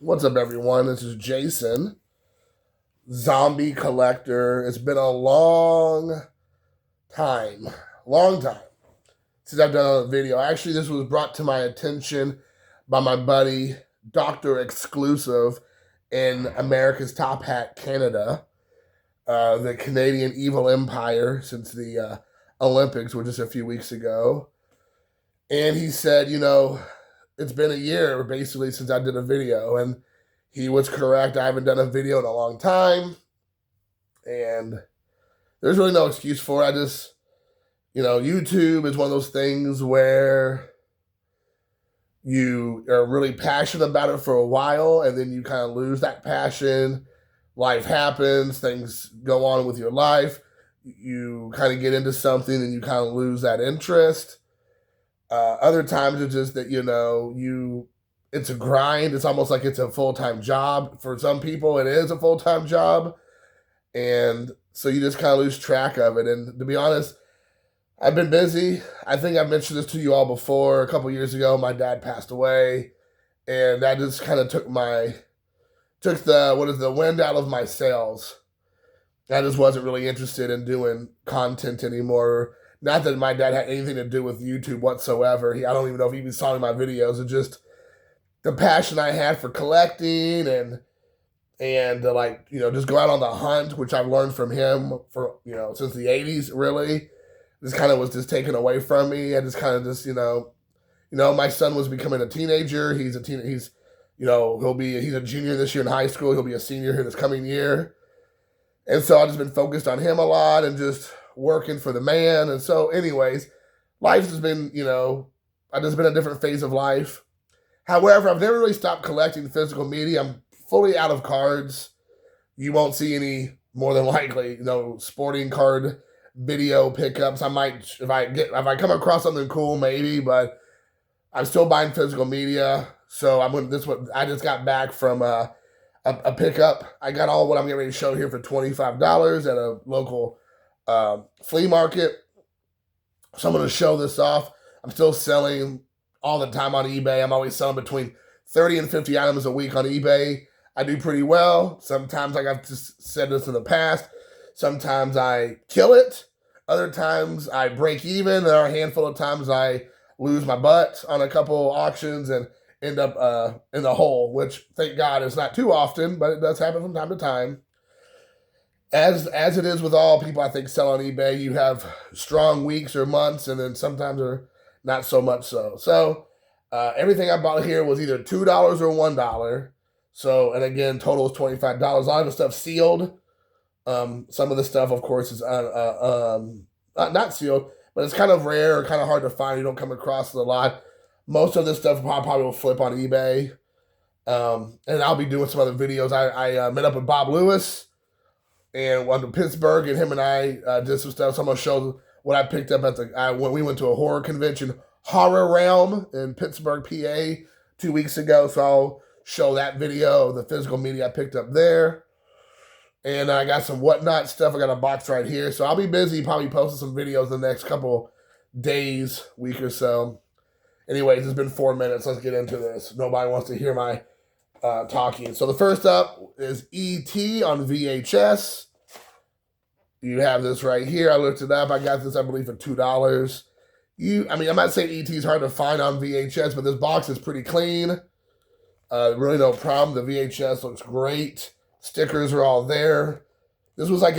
What's up, everyone? This is Jason, zombie collector. It's been a time, long time since I've done a video. Actually, this was brought to my attention by my buddy, Dr. Exclusive, in America's Top Hat, Canada, the Canadian evil empire since the Olympics were just a few weeks ago. And he said, it's been a year basically since I did a video. And he was correct. I haven't done a video in a long time. And there's really no excuse for it. YouTube is one of those things where you are really passionate about it for a while and then you kind of lose that passion. Life happens, things go on with your life. You kind of get into something and you kind of lose that interest. Other times it's just that, it's a grind. It's almost like it's a full-time job. For some people, it is a full-time job. And so you just kind of lose track of it. And to be honest, I've been busy. I think I've mentioned this to you all before. A couple years ago, my dad passed away. And that just kind of took the wind out of my sails. I just wasn't really interested in doing content anymore. Not that my dad had anything to do with YouTube whatsoever. I don't even know if he even saw my videos. It's just the passion I had for collecting and just go out on the hunt, which I've learned from him for, since the 80s, really. This kind of was just taken away from me. I just kind of my son was becoming a teenager. He's a he's a junior this year in high school. He'll be a senior here this coming year. And so I've just been focused on him a lot and just working for the man. And so anyways, life has been, I've just been a different phase of life. However, I've never really stopped collecting physical media. I'm fully out of cards. You won't see any more than likely, sporting card video pickups. I might, if I come across something cool, maybe, but I'm still buying physical media. So I just got back from a pickup. I got all what I'm getting ready to show here for $25 at a local flea market. So I'm going to show this off. I'm still selling all the time on eBay. I'm always selling between 30 and 50 items a week on eBay. I do pretty well. Sometimes, like I've just said this in the past, sometimes I kill it. Other times I break even. There are a handful of times I lose my butt on a couple auctions and end up in the hole, which thank God is not too often, but it does happen from time to time. As it is with all people, I think, sell on eBay, you have strong weeks or months, and then sometimes are not so much so. So everything I bought here was either $2 or $1. So, and again, total is $25. A lot of the stuff sealed. Some of the stuff, of course, is not sealed, but it's kind of rare, kind of hard to find. You don't come across it a lot. Most of this stuff probably will flip on eBay. And I'll be doing some other videos. I met up with Bob Lewis and went to Pittsburgh, and him and I did some stuff. So I'm going to show what I picked up when we went to a horror convention, Horror Realm in Pittsburgh, PA, 2 weeks ago. So I'll show that video of the physical media I picked up there. And I got some whatnot stuff. I got a box right here. So I'll be busy probably posting some videos in the next couple days, week or so. Anyways, it's been 4 minutes. Let's get into this. Nobody wants to hear my talking. So the first up is E.T. on VHS. You have this right here. I looked it up. I got this, I believe, for $2. I'm not saying E.T. is hard to find on VHS, but this box is pretty clean. Really no problem. The VHS looks great. Stickers are all there. This was like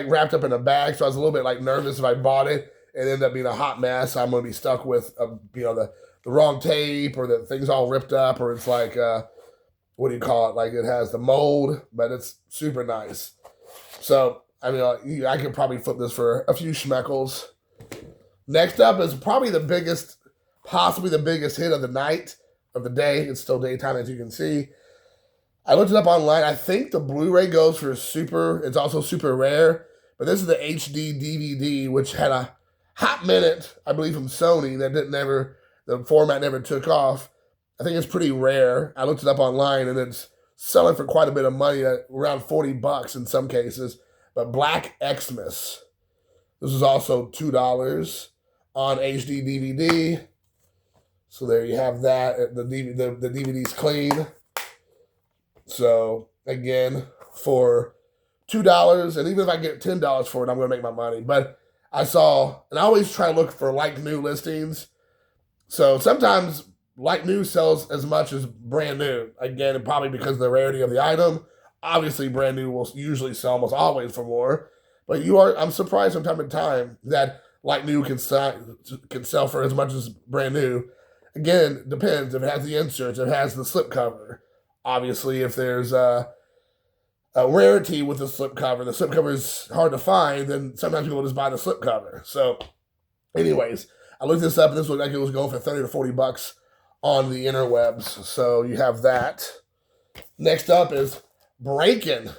wrapped up in a bag, so I was a little bit nervous if I bought it. It ended up being a hot mess. I'm going to be stuck with the wrong tape, or the thing's all ripped up, or it's what do you call it? Like it has the mold, but it's super nice. So I could probably flip this for a few schmeckles. Next up is probably possibly the biggest hit of the night, of the day. It's still daytime, as you can see. I looked it up online. I think the Blu-ray goes for super. It's also super rare. But this is the HD DVD, which had a hot minute, I believe, from Sony that the format never took off. I think it's pretty rare. I looked it up online, and it's selling for quite a bit of money, around $40 in some cases. But Black Xmas. This is also $2 on HD DVD. So there you have that. The DVD's clean. So again, for $2, and even if I get $10 for it, I'm gonna make my money. But I saw, and I always try to look for like new listings. So sometimes like new sells as much as brand new. Again, probably because of the rarity of the item. Obviously, brand new will usually sell almost always for more. But I'm surprised from time to time that like new can sell for as much as brand new. Again, depends if it has the inserts, if it has the slipcover. Obviously, if there's a rarity with the slipcover is hard to find, then sometimes people just buy the slipcover. So, anyways, I looked this up, and this looked like it was going for $30 to $40 on the interwebs. So you have that. Next up is Breakin'.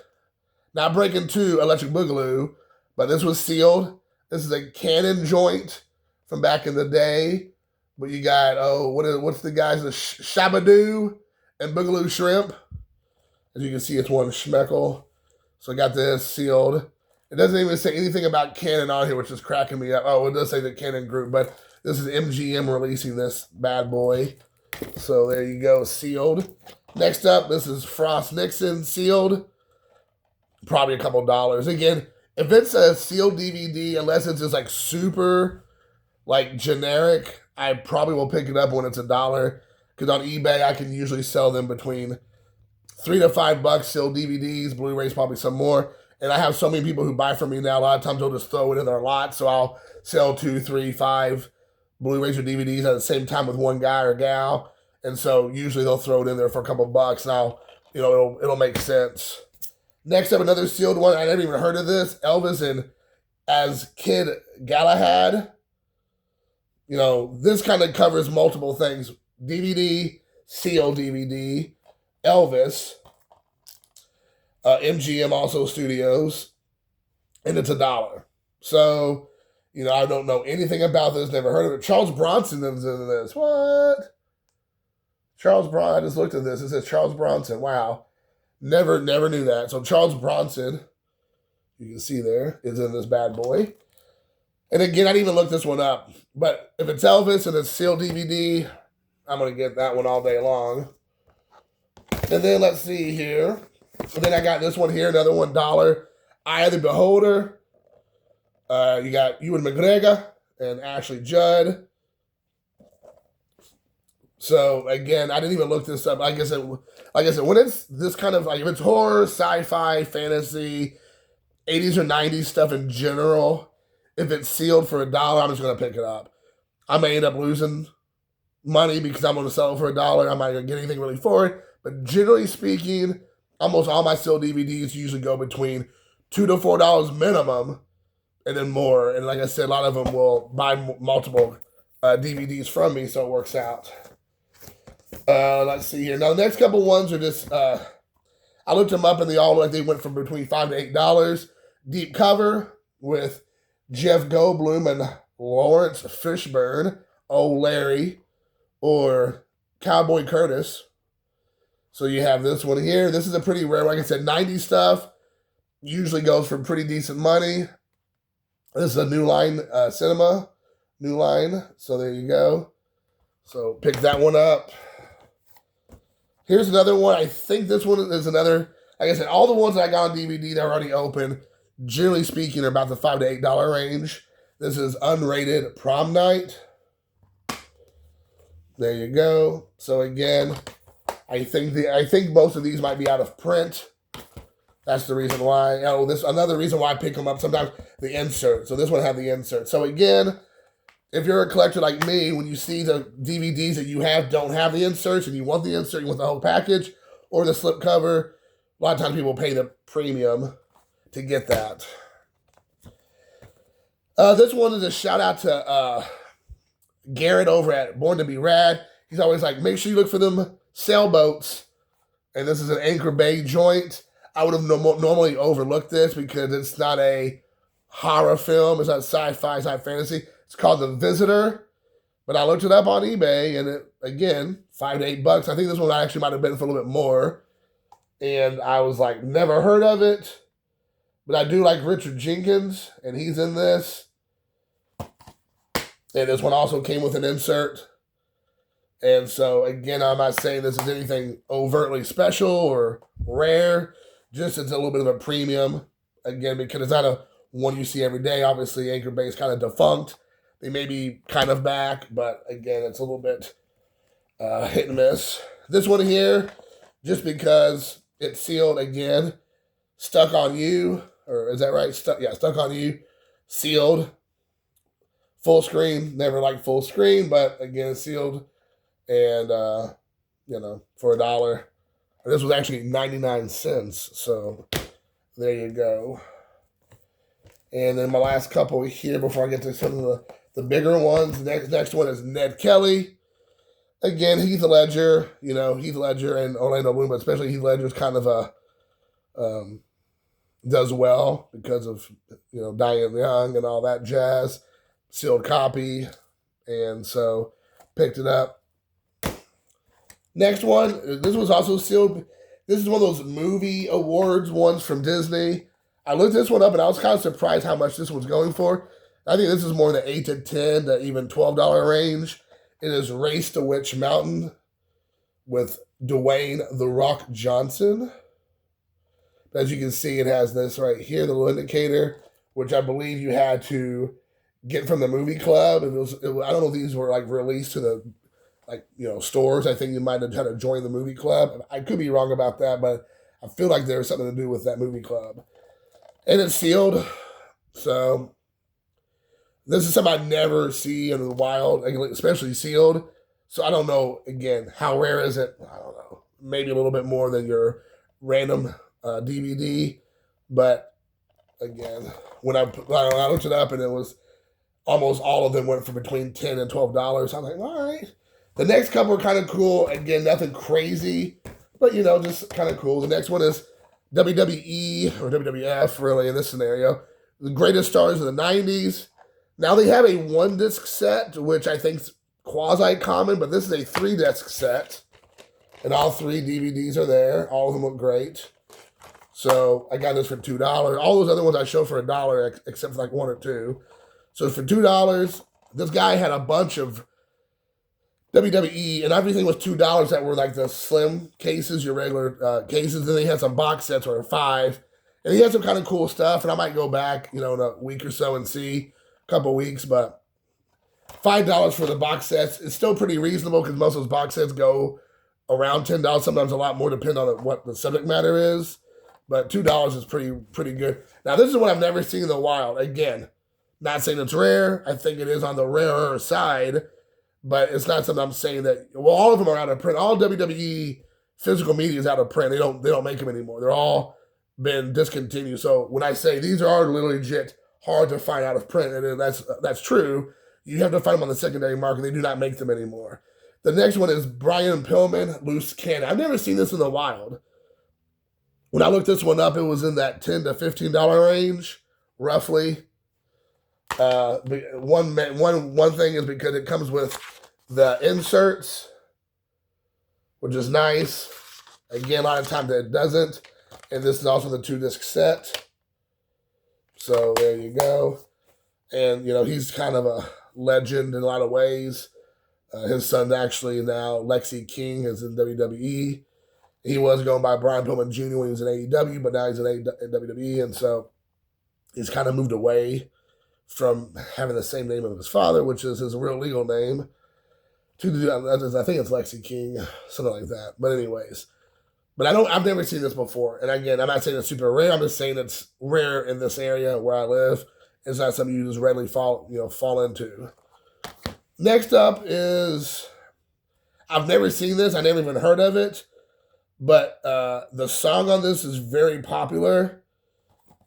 Not Breakin' 2 Electric Boogaloo, but this was sealed. This is a Canon joint from back in the day. But you got, what's the guys? The Shabadoo and Boogaloo Shrimp. As you can see, it's one schmeckle. So I got this sealed. It doesn't even say anything about Canon on here, which is cracking me up. Oh, it does say the Canon group, but this is MGM releasing this bad boy. So there you go, sealed. Next up, this is Frost Nixon sealed. Probably a couple dollars. Again, if it's a sealed DVD, unless it's just like super like generic, I probably will pick it up when it's $1. Because on eBay, I can usually sell them between $3 to $5 sealed DVDs, Blu-rays, probably some more. And I have so many people who buy from me now. A lot of times they'll just throw it in their lot. So I'll sell 2, 3, 5 Blu-rays or DVDs at the same time with one guy or gal. And so usually they'll throw it in there for a couple bucks. Now, it'll make sense. Next up, another sealed one. I never even heard of this. Elvis and as Kid Galahad. This kind of covers multiple things. DVD, sealed DVD, Elvis, MGM also Studios, and it's $1. So, I don't know anything about this, never heard of it. Charles Bronson is in this. What? Charles Bronson, I just looked at this. It says Charles Bronson. Wow. Never knew that. So Charles Bronson, you can see there, is in this bad boy. And again, I didn't even look this one up. But if it's Elvis and it's sealed DVD, I'm going to get that one all day long. And then let's see here. And then I got this one here, another $1. Eye of the Beholder. You got Ewan McGregor and Ashley Judd. So again, I didn't even look this up. Like I said, when it's this kind of if it's horror, sci-fi, fantasy, 80s or 90s stuff in general, if it's sealed for $1, I'm just gonna pick it up. I may end up losing money because I'm gonna sell it for $1. I'm not gonna get anything really for it. But generally speaking, almost all my sealed DVDs usually go between $2 to $4 minimum, and then more. And like I said, a lot of them will buy multiple DVDs from me, so it works out. Let's see here. Now, the next couple ones are just, I looked them up and they went from between $5 to $8. Deep Cover with Jeff Goldblum and Lawrence Fishburne, Oh Larry, or Cowboy Curtis. So you have this one here. This is a pretty rare, like I said, 90s stuff. Usually goes for pretty decent money. This is a New Line Cinema. New Line. So there you go. So pick that one up. Here's another one. I think this one is another. Like I said, all the ones that I got on DVD that are already open, generally speaking, are about the $5 to $8 range. This is Unrated Prom Night. There you go. So again, I think most of these might be out of print. That's the reason why. Another reason why I pick them up sometimes, the insert. So this one had the insert. So again, if you're a collector like me, when you see the DVDs that you have don't have the inserts and you want the insert, you want the whole package or the slipcover, a lot of times people pay the premium to get that. This one is a shout out to Garrett over at Born to Be Rad. He's always like, make sure you look for them sailboats. And this is an Anchor Bay joint. I would have normally overlooked this because it's not a horror film. It's not sci-fi, it's not fantasy. It's called The Visitor. But I looked it up on eBay, and it, again, $5 to $8. I think this one actually might have been for a little bit more. And I was like, never heard of it. But I do like Richard Jenkins, and he's in this. And this one also came with an insert. And so, again, I'm not saying this is anything overtly special or rare, just it's a little bit of a premium. Again, because it's not a one you see every day. Obviously, Anchor Bay is kind of defunct. They may be kind of back, but again, it's a little bit hit and miss. This one here, just because it's sealed again, Stuck on You, or is that right? Stuck on You, sealed, full screen. Never liked full screen, but again, it's sealed, and for $1. This was actually 99 cents, so there you go. And then my last couple here before I get to some of the bigger ones. Next one is Ned Kelly. Again, Heath Ledger, Heath Ledger and Orlando Bloom, but especially Heath Ledger's kind of does well because of, dying young and all that jazz. Sealed copy, and so picked it up. Next one, this was also sealed. This is one of those movie awards ones from Disney. I looked this one up and I was kind of surprised how much this one's going for. I think this is more in the $8 to $10 to even $12 range. It is Race to Witch Mountain with Dwayne "The Rock" Johnson. As you can see, it has this right here, the little indicator, which I believe you had to get from the movie club. I don't know if these were like released to the stores. I think you might have had to join the movie club. I could be wrong about that, but I feel like there was something to do with that movie club. And it's sealed. So this is something I never see in the wild, especially sealed. So I don't know, again, how rare is it? I don't know. Maybe a little bit more than your random DVD. But again, when I looked it up and it was almost all of them went for between $10 and $12. I'm like, all right. The next couple are kind of cool. Again, nothing crazy, but just kind of cool. The next one is WWE or WWF, really, in this scenario. The Greatest Stars of the 90s. Now they have a 1-disc set, which I think is quasi-common, but this is a 3-disc set. And all 3 DVDs are there. All of them look great. So I got this for $2. All those other ones I showed for $1, except for like 1 or 2. So for $2, this guy had a bunch of WWE, and everything was $2 that were like the slim cases, your regular cases. Then he had some box sets or $5. And he had some kind of cool stuff, and I might go back, in a week or so and see, a couple weeks. But $5 for the box sets is still pretty reasonable because most of those box sets go around $10, sometimes a lot more, depending on what the subject matter is. But $2 is pretty good. Now, this is one I've never seen in the wild. Again, not saying it's rare. I think it is on the rarer side. But it's not something I'm saying that, all of them are out of print. All WWE physical media is out of print. They don't make them anymore. They're all been discontinued. So when I say these are literally legit hard to find out of print, and that's true, you have to find them on the secondary market. They do not make them anymore. The next one is Brian Pillman, Loose Cannon. I've never seen this in the wild. When I looked this one up, it was in that $10 to $15 range, roughly. One thing is because it comes with the inserts, which is nice. Again, a lot of times it doesn't. And this is also the 2-disc set. So there you go. And, he's kind of a legend in a lot of ways. His son actually now, Lexi King, is in WWE. He was going by Brian Pillman Jr. when he was in AEW, but now he's in WWE. And so he's kind of moved away from having the same name of his father, which is his real legal name. I think it's Lexi King, something like that. But anyways, I've never seen this before. And again, I'm not saying it's super rare. I'm just saying it's rare in this area where I live. It's not something you just readily fall into. Next up is, I've never seen this. I never even heard of it. But the song on this is very popular.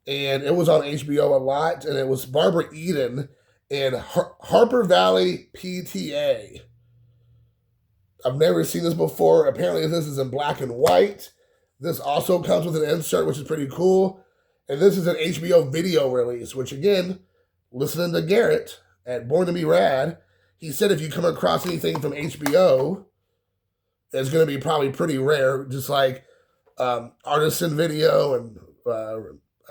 And it was on HBO a lot. And it was Barbara Eden in Harper Valley PTA. I've never seen this before. Apparently this is in black and white. This also comes with an insert, which is pretty cool. And this is an HBO video release, which again, listening to Garrett at Born to Be Rad, he said if you come across anything from HBO, it's going to be probably pretty rare, just like Artisan Video and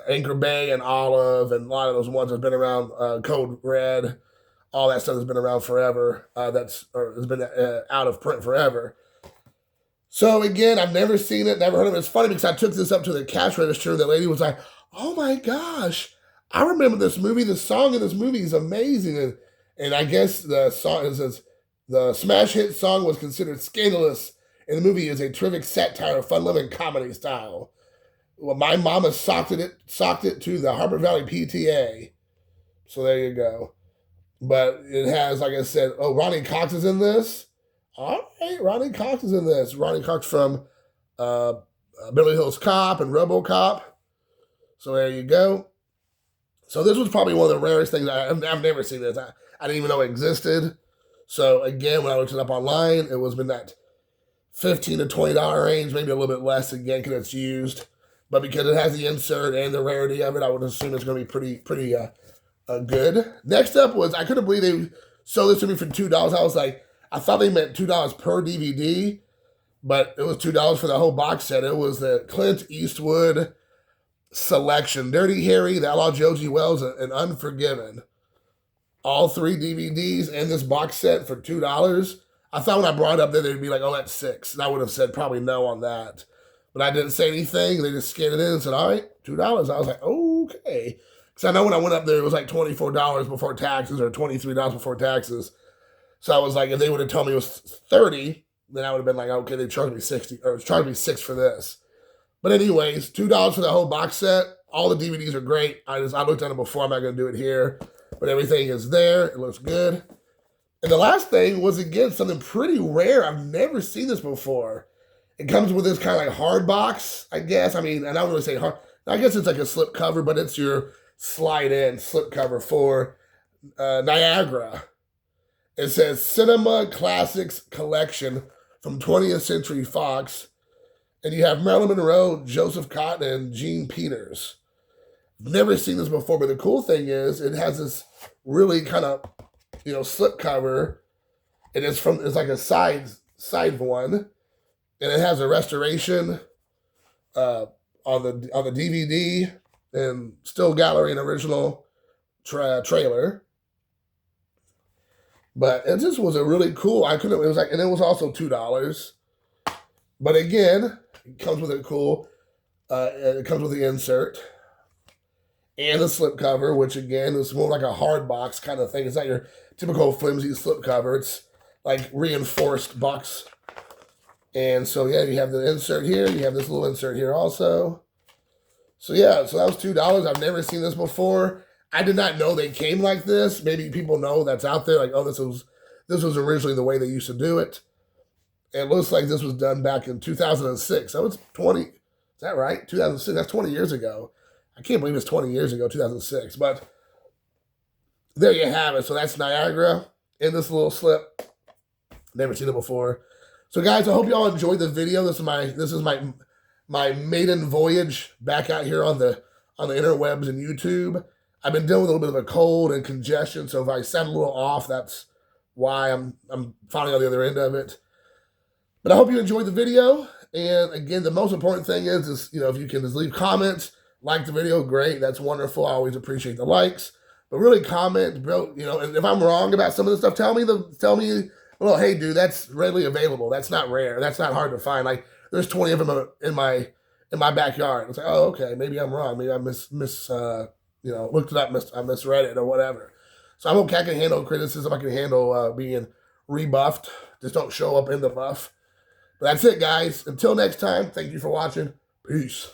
Anchor Bay and Olive and a lot of those ones that have been around, Code Red, all that stuff has been around forever. Has been out of print forever. So again, I've never seen it, never heard of it. It's funny because I took this up to the cash register. The lady was like, "Oh my gosh, I remember this movie. The song in this movie is amazing." And I guess the song says the smash hit song was considered scandalous, and the movie is a terrific satire of fun-loving comedy style. Well, my mama socked it to the Harbor Valley PTA. So there you go. But it has, like I said, oh, Ronny Cox is in this. All right, Ronny Cox is in this. Ronny Cox from Beverly Hills Cop and RoboCop. So there you go. So this was probably one of the rarest things. I've never seen this. I didn't even know it existed. So again, when I looked it up online, it was in that $15 to $20 range, maybe a little bit less again because it's used. But because it has the insert and the rarity of it, I would assume it's going to be pretty good. Next up was, I couldn't believe they sold this to me for $2. I was like, I thought they meant $2 per DVD, but it was $2 for the whole box set. It was the Clint Eastwood Selection, Dirty Harry, The Outlaw Josie Wells, and Unforgiven. All 3 DVDs and this box set for $2. I thought when I brought it up there, they'd be like, oh, that's $6. And I would have said probably no on that. But I didn't say anything. They just scanned it in and said, all right, $2. I was like, okay. Because I know when I went up there, it was like $24 before taxes or $23 before taxes. So I was like, if they would have told me it was $30, then I would have been like, okay, they charged me $60 or charged me $6 for this. But anyways, $2 for the whole box set. All the DVDs are great. I looked at them before. I'm not going to do it here. But everything is there. It looks good. And the last thing was, again, something pretty rare. I've never seen this before. It comes with this kind of like hard box, I guess. I mean, and I don't really say hard. I guess it's like a slip cover, but it's your slide-in slip cover for Niagara. It says Cinema Classics Collection from 20th Century Fox. And you have Marilyn Monroe, Joseph Cotton, and Jean Peters. Never seen this before, but the cool thing is it has this really kind of, slip cover. And it's like a side one. And it has a restoration on the DVD and still gallery and original trailer. But it just was a really cool. And it was also $2. But again, it comes with a cool. It comes with the insert and the slipcover, which again is more like a hard box kind of thing. It's not your typical flimsy slipcover. It's like reinforced box. And so yeah, you have the insert here. You have this little insert here also. So yeah, so that was $2. I've never seen this before. I did not know they came like this. Maybe people know that's out there. Like, oh, this was originally the way they used to do it. It looks like this was done back in 2006. So it's 20. Is that right? 2006. That's 20 years ago. I can't believe it's 20 years ago, 2006. But there you have it. So that's Niagara in this little slip. Never seen it before. So guys, I hope y'all enjoyed the video. This is my maiden voyage back out here on the interwebs and YouTube. I've been dealing with a little bit of a cold and congestion, so if I sound a little off, that's why I'm finally on the other end of it. But I hope you enjoyed the video. And again, the most important thing is if you can just leave comments, like the video, great. That's wonderful. I always appreciate the likes. But really comment, bro. And if I'm wrong about some of the stuff, tell me. Well, hey, dude, that's readily available. That's not rare. That's not hard to find. Like, there's 20 of them in my backyard. It's like, oh, okay, maybe I'm wrong. Maybe I looked it up, I misread it or whatever. So I'm okay. I can handle criticism. I can handle being rebuffed. Just don't show up in the buff. But that's it, guys. Until next time, thank you for watching. Peace.